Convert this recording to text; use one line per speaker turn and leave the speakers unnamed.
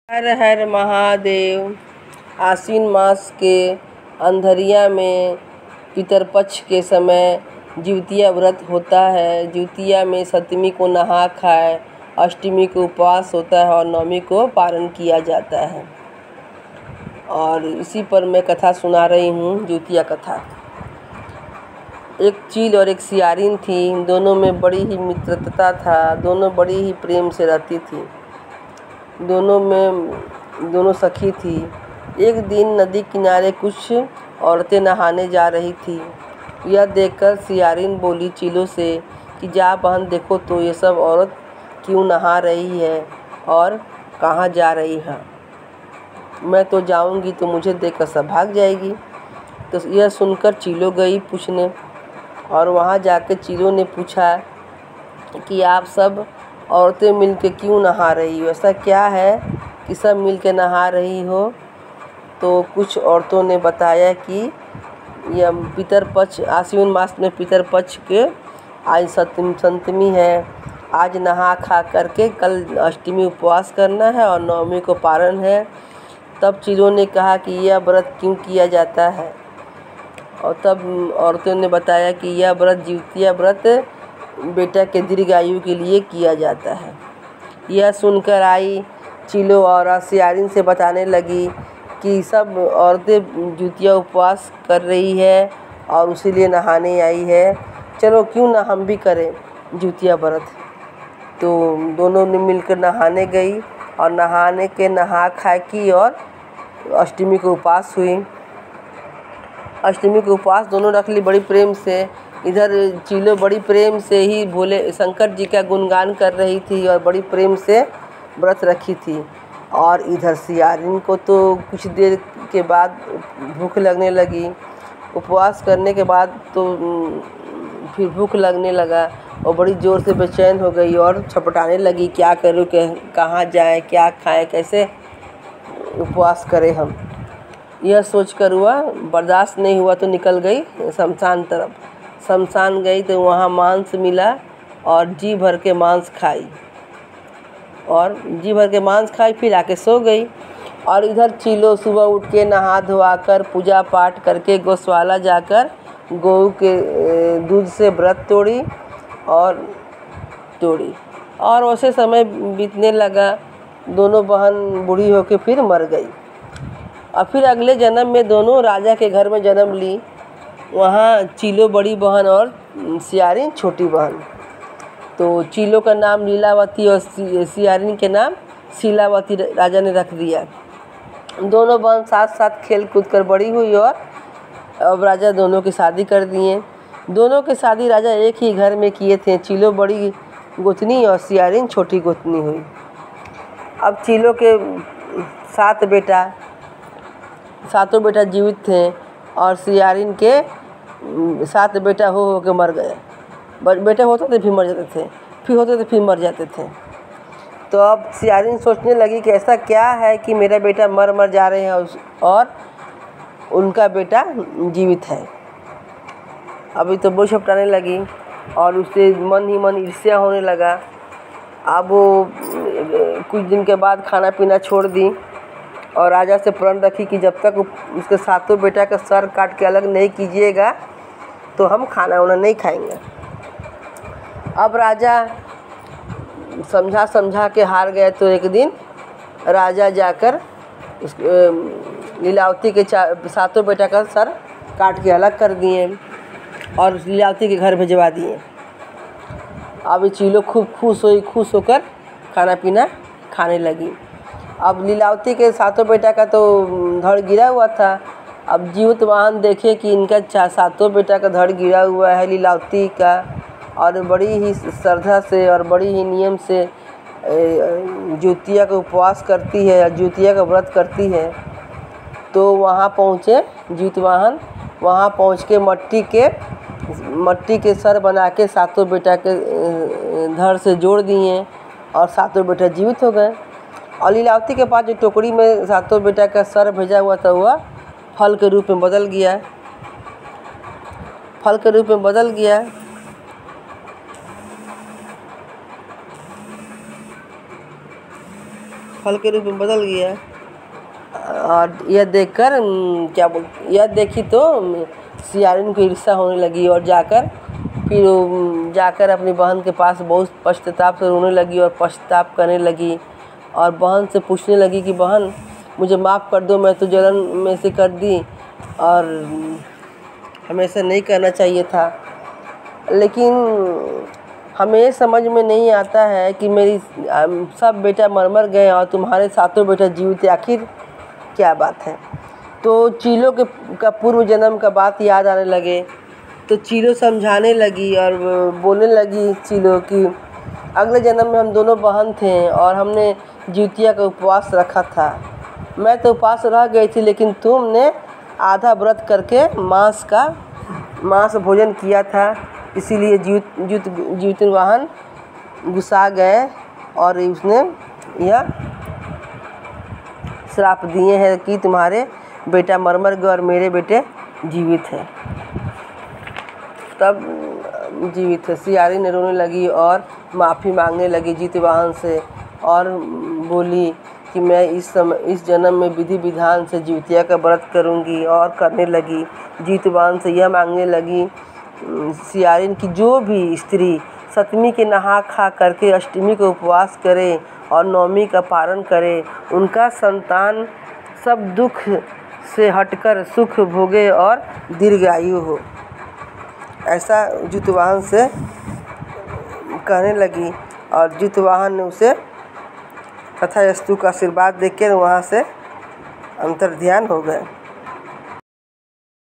हर हर महादेव। आश्विन मास के अंधरिया में पितरपक्ष के समय जिउतिया व्रत होता है। जिउतिया में सप्तमी को नहा खाए, अष्टमी को उपवास होता है और नवमी को पारण किया जाता है। और इसी पर मैं कथा सुना रही हूँ, जिउतिया कथा। एक चील और एक सियारिन थी, दोनों में बड़ी ही मित्रता था, दोनों बड़ी ही प्रेम से रहती थी, दोनों सखी थी। एक दिन नदी किनारे कुछ औरतें नहाने जा रही थी। यह देखकर सियारिन बोली चीलों से कि जा बहन, देखो तो ये सब औरत क्यों नहा रही है और कहाँ जा रही है। मैं तो जाऊंगी तो मुझे देखकर सब भाग जाएगी। तो यह सुनकर चीलो गई पूछने, और वहाँ जाकर चीलों ने पूछा कि आप सब औरतें मिलके क्यों नहा रही हो, ऐसा क्या है कि सब मिलके नहा रही हो। तो कुछ औरतों ने बताया कि यह पितरपक्ष, आश्विन मास में पितरपक्ष के आज सप्तमी है, आज नहा खा करके कल अष्टमी उपवास करना है और नवमी को पारण है। तब चीलों ने कहा कि यह व्रत क्यों किया जाता है, और तब औरतों ने बताया कि यह व्रत जिउतिया व्रत बेटा के दीर्घायु के लिए किया जाता है। यह सुनकर आई चीलो और सियारिन से बताने लगी कि सब औरतें जिउतिया उपवास कर रही है और उसीलिए नहाने आई है, चलो क्यों ना हम भी करें जिउतिया व्रत। तो दोनों ने मिलकर नहाने गई और नहा खा की और अष्टमी को उपवास हुई। अष्टमी को उपवास दोनों रख ली बड़ी प्रेम से। इधर चीलो बड़ी प्रेम से ही भोले शंकर जी का गुणगान कर रही थी और बड़ी प्रेम से व्रत रखी थी। और इधर सियारिन को तो कुछ देर के बाद भूख लगने लगी। उपवास करने के बाद तो फिर भूख लगने लगा और बड़ी ज़ोर से बेचैन हो गई और छटपटाने लगी, क्या करूँ, कहाँ जाए, क्या खाएं, कैसे उपवास करें हम। यह सोचकर हुआ बर्दाश्त नहीं हुआ तो निकल गई शमशान तरफ। शमशान गई तो वहाँ मांस मिला और जी भर के मांस खाई फिर आके सो गई। और इधर चीलो सुबह उठ के नहा धोआ कर पूजा पाठ करके गौशाला जाकर गौ के दूध से व्रत तोड़ी और वैसे समय बीतने लगा। दोनों बहन बूढ़ी होकर फिर मर गई और फिर अगले जन्म में दोनों राजा के घर में जन्म ली। वहाँ चीलो बड़ी बहन और सियारिन छोटी बहन। तो चीलो का नाम लीलावती और सियारिन के नाम शीलावती राजा ने रख दिया। दोनों बहन साथ साथ खेल कूद कर बड़ी हुई और अब राजा दोनों की शादी कर दिए। दोनों की शादी राजा एक ही घर में किए थे। चीलो बड़ी गोतनी और सियारिन छोटी गोतनी हुई। अब चीलो के 7 बेटा जीवित थे और सियारिन के 7 बेटा हो के मर गए। बेटे होते थे फिर मर जाते थे, फिर होते थे फिर मर जाते थे। तो अब सियारिन सोचने लगी कि ऐसा क्या है कि मेरा बेटा मर जा रहे हैं और उनका बेटा जीवित है। अभी तो वो छपटाने लगी और उससे मन ही मन ईर्ष्या होने लगा। अब वो कुछ दिन के बाद खाना पीना छोड़ दी और राजा से प्रण रखी कि जब तक उसके 7 बेटा का सर काट के अलग नहीं कीजिएगा तो हम खाना वाना नहीं खाएंगे। अब राजा समझा के हार गए। तो एक दिन राजा जाकर लीलावती के 7 बेटा का सर काट के अलग कर दिए और लीलावती के घर भिजवा दिए। अब चीलो खूब खुश होकर खाना पीना खाने लगी। अब लीलावती के 7 बेटा का तो धड़ गिरा हुआ था। अब जीवतवाहन देखे कि इनका 7 बेटा का धड़ गिरा हुआ है लीलावती का, और बड़ी ही श्रद्धा से और बड़ी ही नियम से जिउतिया का उपवास करती है, जिउतिया का व्रत करती है। तो वहाँ पहुँचे जीवतवाहन, वहाँ पहुँच के मट्टी के सर बना के 7 बेटा के धड़ से जोड़ दिए और 7 बेटा जीवित हो गए। और लीलावती के पास जो टोकरी में 7 बेटा का सर भेजा हुआ था वह फल के रूप में बदल गया। फल के रूप में बदल गया। और यह देखकर यह देखी तो सियारिन को ईर्ष्या होने लगी और जाकर अपनी बहन के पास बहुत पश्चाताप से रोने लगी और पश्चाताप करने लगी और बहन से पूछने लगी कि बहन मुझे माफ़ कर दो, मैं तो जलन में से कर दी और हमें ऐसा नहीं करना चाहिए था। लेकिन हमें ये समझ में नहीं आता है कि मेरी सब बेटा मर गए और तुम्हारे सातों बेटा जीवित, आखिर क्या बात है। तो चीलों का पूर्व जन्म का बात याद आने लगे तो चीलो समझाने लगी और बोलने लगी चीलो कि अगले जन्म में हम दोनों बहन थे और हमने जिउतिया का उपवास रखा था। मैं तो उपवास रह गई थी, लेकिन तुमने आधा व्रत करके मांस भोजन किया था, इसीलिए जीवित वाहन गुस्सा गए और उसने यह श्राप दिए हैं कि तुम्हारे बेटा मर गए और मेरे बेटे जीवित हैं। तब जीवित है सियारिन रोने लगी और माफ़ी मांगने लगी जीतवाहन से और बोली कि मैं इस जन्म में विधि विधान से जिउतिया का व्रत करूंगी और करने लगी। जीतवाहन से यह मांगने लगी सियारिन की जो भी स्त्री सप्तमी के नहा खा करके अष्टमी का उपवास करे और नवमी का पारण करे, उनका संतान सब दुख से हटकर सुख भोगे और दीर्घायु हो। ऐसा जीतवाहन से कहने लगी और जीतवाहन ने उसे तथास्तु का आशीर्वाद देकर वहाँ से अंतर्ध्यान हो गए।